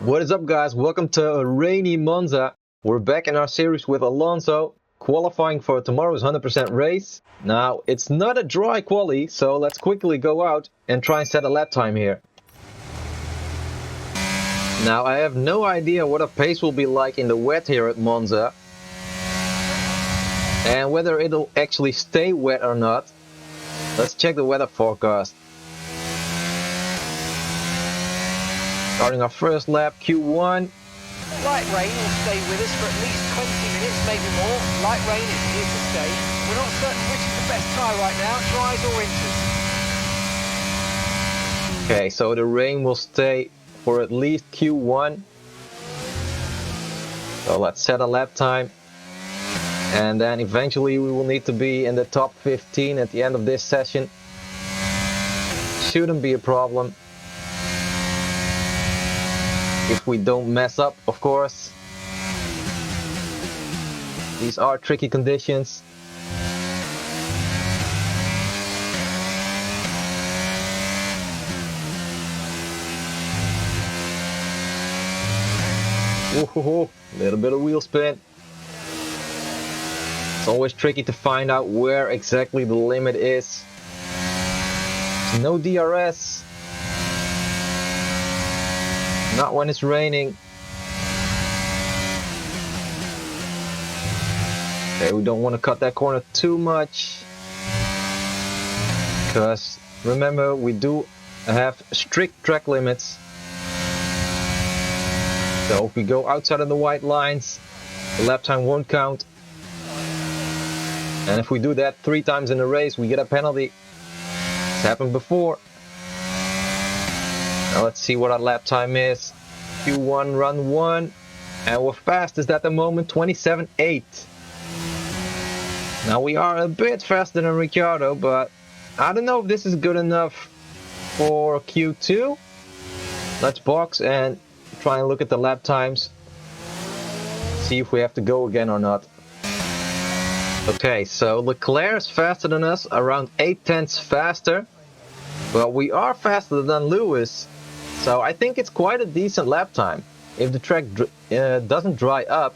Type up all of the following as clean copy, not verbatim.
What is up, guys? Welcome to a rainy Monza. We're back in our series with Alonso, qualifying for tomorrow's 100% race. Now, it's not a dry quali, so let's quickly go out and try and set a lap time here. Now, I have no idea what a pace will be like in the wet here at Monza, and whether it'll actually stay wet or not. Let's check the weather forecast. Starting our first lap, Q1. Light rain will stay with us for at least 20 minutes, maybe more. Light rain is here to stay. We're not certain which is the best tyre right now, dries or inters. Okay, so the rain will stay for at least Q1. So let's set a lap time. And then eventually we will need to be in the top 15 at the end of this session. Shouldn't be a problem. If we don't mess up, of course. These are tricky conditions. Ooh, little bit of wheel spin. It's always tricky to find out where exactly the limit is. No DRS. Not when it's raining. Okay, we don't want to cut that corner too much, because remember, we do have strict track limits. So if we go outside of the white lines, the lap time won't count. And if we do that 3 times in a race, we get a penalty. It's happened before. Now let's see what our lap time is. Q1, run 1. And we're fastest at the moment, 27.8. Now we are a bit faster than Ricciardo, but I don't know if this is good enough for Q2. Let's box and try and look at the lap times. See if we have to go again or not. Okay, so Leclerc is faster than us, around 8 tenths faster. But we are faster than Lewis. So I think it's quite a decent lap time. If the track doesn't dry up,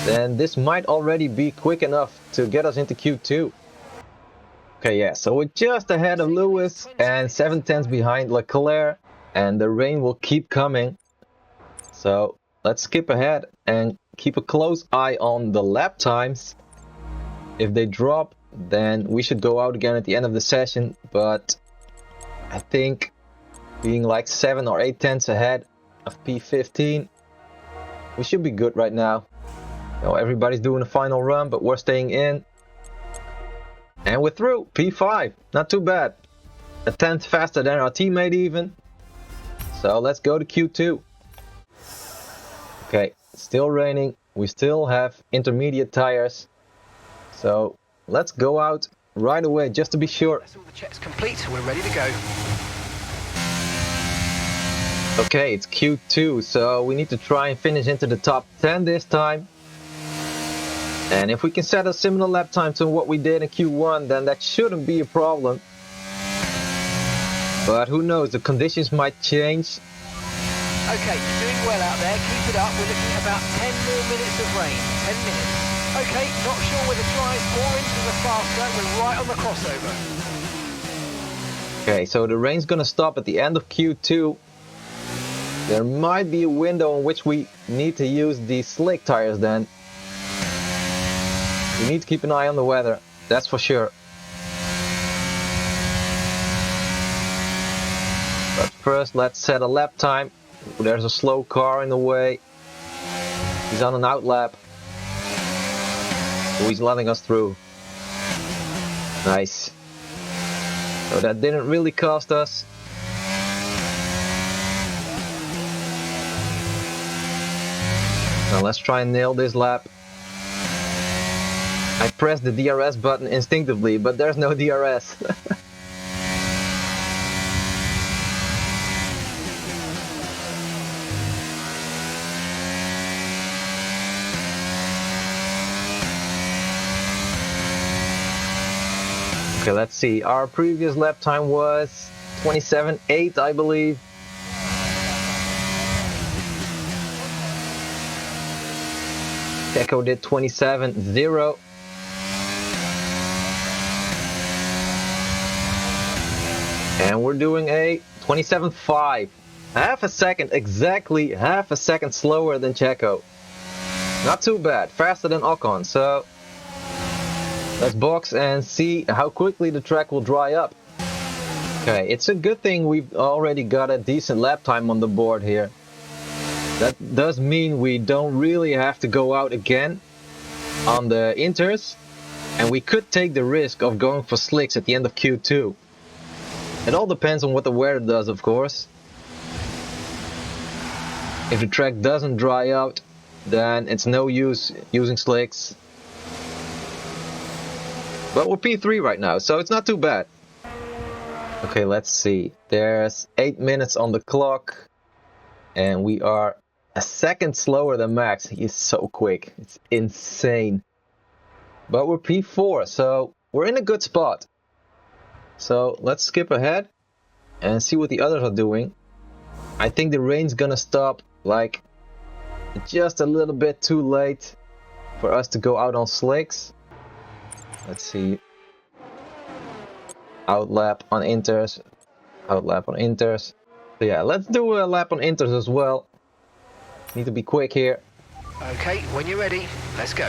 then this might already be quick enough to get us into Q2. Okay, yeah, so we're just ahead of Lewis and 7 tenths behind Leclerc, and the rain will keep coming. So let's skip ahead and keep a close eye on the lap times. If they drop, then we should go out again at the end of the session, but I think being like 7 or 8 tenths ahead of P15, we should be good right now. You know, everybody's doing a final run, but we're staying in. And we're through, P5, not too bad. A tenth faster than our teammate even. So let's go to Q2. Okay, still raining. We still have intermediate tires. So let's go out right away just to be sure. That's all the checks complete, we're ready to go. Okay, it's Q2, so we need to try and finish into the top 10 this time. And if we can set a similar lap time to what we did in Q1, then that shouldn't be a problem. But who knows, the conditions might change. Okay, you're doing well out there, keep it up. We're looking at about 10 more minutes of rain, 10 minutes. Okay, not sure whether dries or inters are faster, we're right on the crossover. Okay, so the rain's gonna stop at the end of Q2. There might be a window in which we need to use these slick tires then. We need to keep an eye on the weather, that's for sure. But first, let's set a lap time. There's a slow car in the way. He's on an outlap. So he's letting us through. Nice. So that didn't really cost us. Now let's try and nail this lap. I pressed the DRS button instinctively, but there's no DRS. Okay, let's see. Our previous lap time was 27.8, I believe. Checo did 27.0. And we're doing a 27.5. Half a second, exactly half a second slower than Checo. Not too bad, faster than Ocon. So let's box and see how quickly the track will dry up. Okay, it's a good thing we've already got a decent lap time on the board here. That does mean we don't really have to go out again on the inters, and we could take the risk of going for slicks at the end of Q2. It all depends on what the weather does, of course. If the track doesn't dry out, then it's no use using slicks. But we're P3 right now, so it's not too bad. Okay, let's see. There's 8 minutes on the clock, and we are a second slower than Max. He is so quick. It's insane. But we're P4, so we're in a good spot. So let's skip ahead and see what the others are doing. I think the rain's gonna stop like just a little bit too late for us to go out on slicks. Let's see. Outlap on inters. Outlap on inters. So yeah, let's do a lap on inters as well. Need to be quick here. Okay, when you're ready, let's go.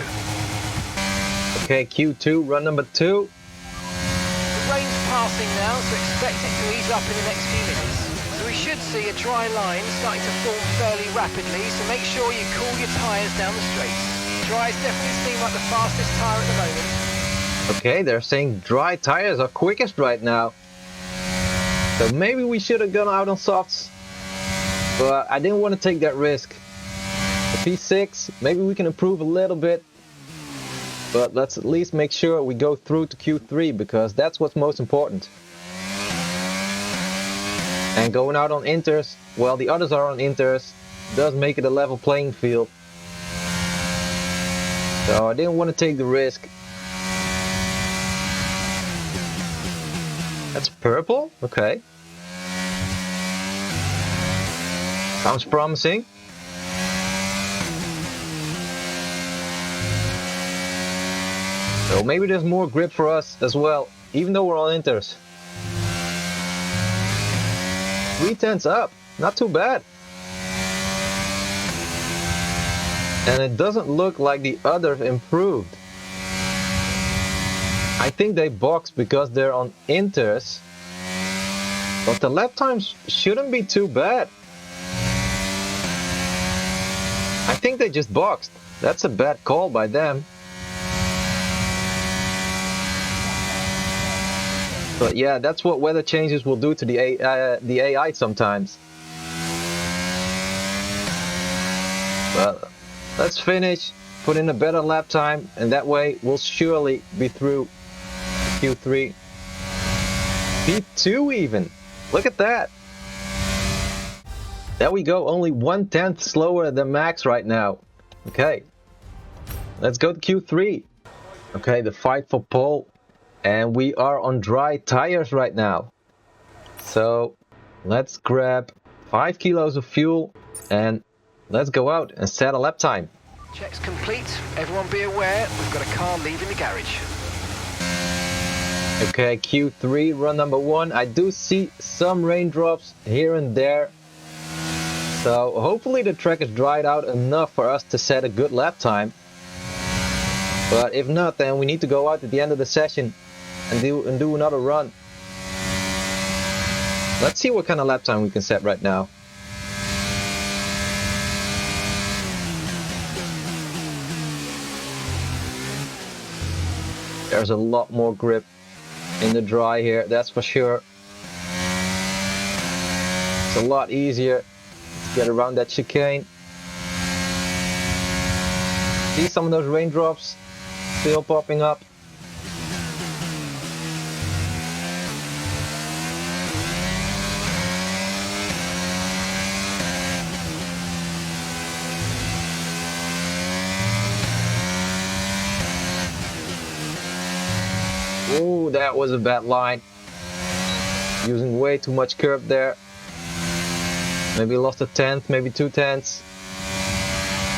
Okay, Q2, run number 2. The rain's passing now, so expect it to ease up in the next few minutes. So we should see a dry line starting to form fairly rapidly, so make sure you cool your tyres down the straights. Dries definitely seem like the fastest tyre at the moment. Okay, they're saying dry tires are quickest right now. So maybe we should have gone out on softs. But I didn't want to take that risk. The P6, maybe we can improve a little bit. But let's at least make sure we go through to Q3, because that's what's most important. And going out on inters, well, the others are on inters, does make it a level playing field. So I didn't want to take the risk. That's purple? Okay. Sounds promising. So maybe there's more grip for us as well, even though we're on inters. 3/10 up, not too bad. And it doesn't look like the others improved. I think they boxed because they're on inters, but the lap times shouldn't be too bad. I think they just boxed. That's a bad call by them. But yeah, that's what weather changes will do to the AI sometimes. But let's finish, put in a better lap time, and that way we'll surely be through Q3. P2 even. Look at that. There we go, only 1/10 slower than Max right now. Okay. Let's go to Q3. Okay, the fight for pole. And we are on dry tires right now. So let's grab 5 kilos of fuel and let's go out and set a lap time. Check's complete. Everyone be aware, we've got a car leaving the garage. Okay, Q3, run number 1. I do see some raindrops here and there. So hopefully the track is dried out enough for us to set a good lap time. But if not, then we need to go out at the end of the session and do another run. Let's see what kind of lap time we can set right now. There's a lot more grip in the dry here, that's for sure. It's a lot easier to get around that chicane. See some of those raindrops still popping up. Oh, that was a bad line. Using way too much curb there. Maybe lost a tenth, maybe 2 tenths.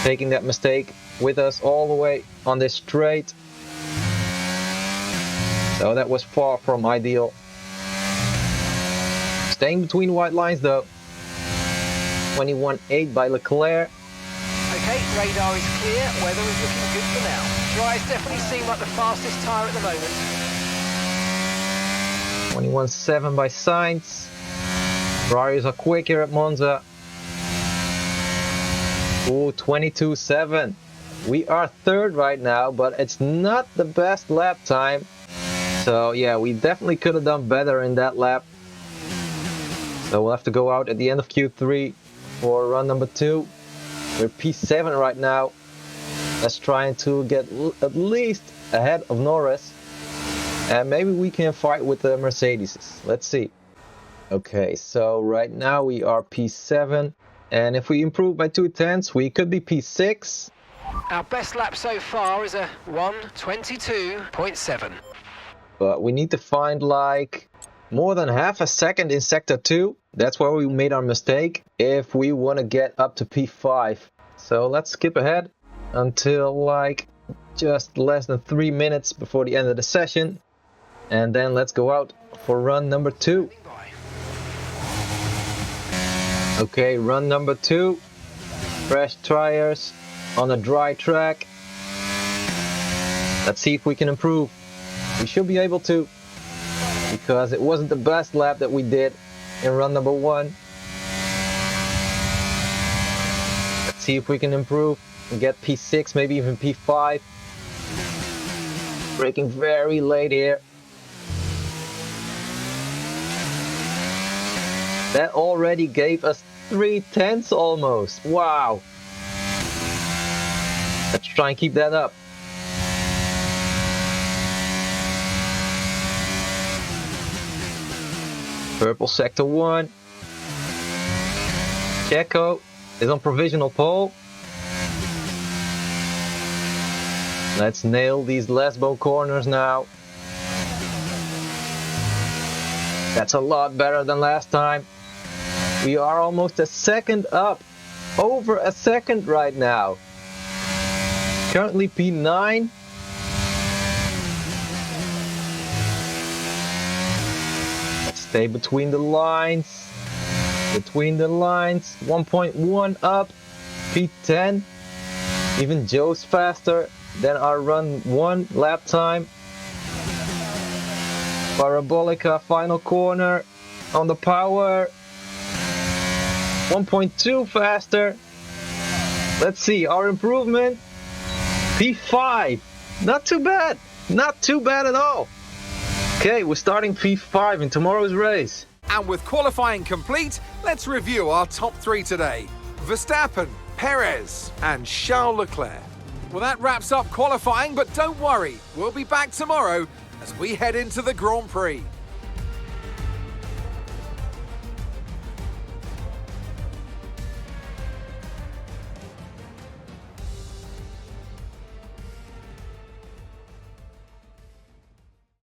Taking that mistake. with us all the way on this straight. So that was far from ideal. Staying between white lines though. 21.8 by Leclerc. Okay, radar is clear, weather is looking good for now. Dries definitely seem like the fastest tyre at the moment. 21.7 by Sainz. Ferraris are quick here at Monza. Ooh, 22.7. We are third right now, but it's not the best lap time. So yeah, we definitely could have done better in that lap. So we'll have to go out at the end of Q3 for run number 2. We're P7 right now. Let's try to get at least ahead of Norris. And maybe we can fight with the Mercedes. Let's see. Okay, so right now we are P7. And if we improve by 2/10, we could be P6. Our best lap so far is a 1:22.7. But we need to find like more than half a second in sector 2. That's where we made our mistake if we want to get up to P5. So let's skip ahead until like just less than 3 minutes before the end of the session. And then let's go out for run number 2. Okay, run number 2. Fresh tires on a dry track. Let's see if we can improve. We should be able to, because it wasn't the best lap that we did in run number 1. Let's see if we can improve and get P6, maybe even P5. Braking very late here. That already gave us 3/10 almost. Wow. Let's try and keep that up. Purple sector 1. Checo is on provisional pole. Let's nail these Lesbo corners now. That's a lot better than last time. We are almost a second up. Over a second right now. Currently P9. Let's stay between the lines. Between the lines. 1.1 up. P10. Even Joe's faster than our run 1 lap time. Parabolica final corner on the power. 1.2 faster. Let's see our improvement. P5. Not too bad. Not too bad at all. Okay, we're starting P5 in tomorrow's race. And with qualifying complete, let's review our top 3 today. Verstappen, Perez and Charles Leclerc. Well, that wraps up qualifying, but don't worry, we'll be back tomorrow as we head into the Grand Prix.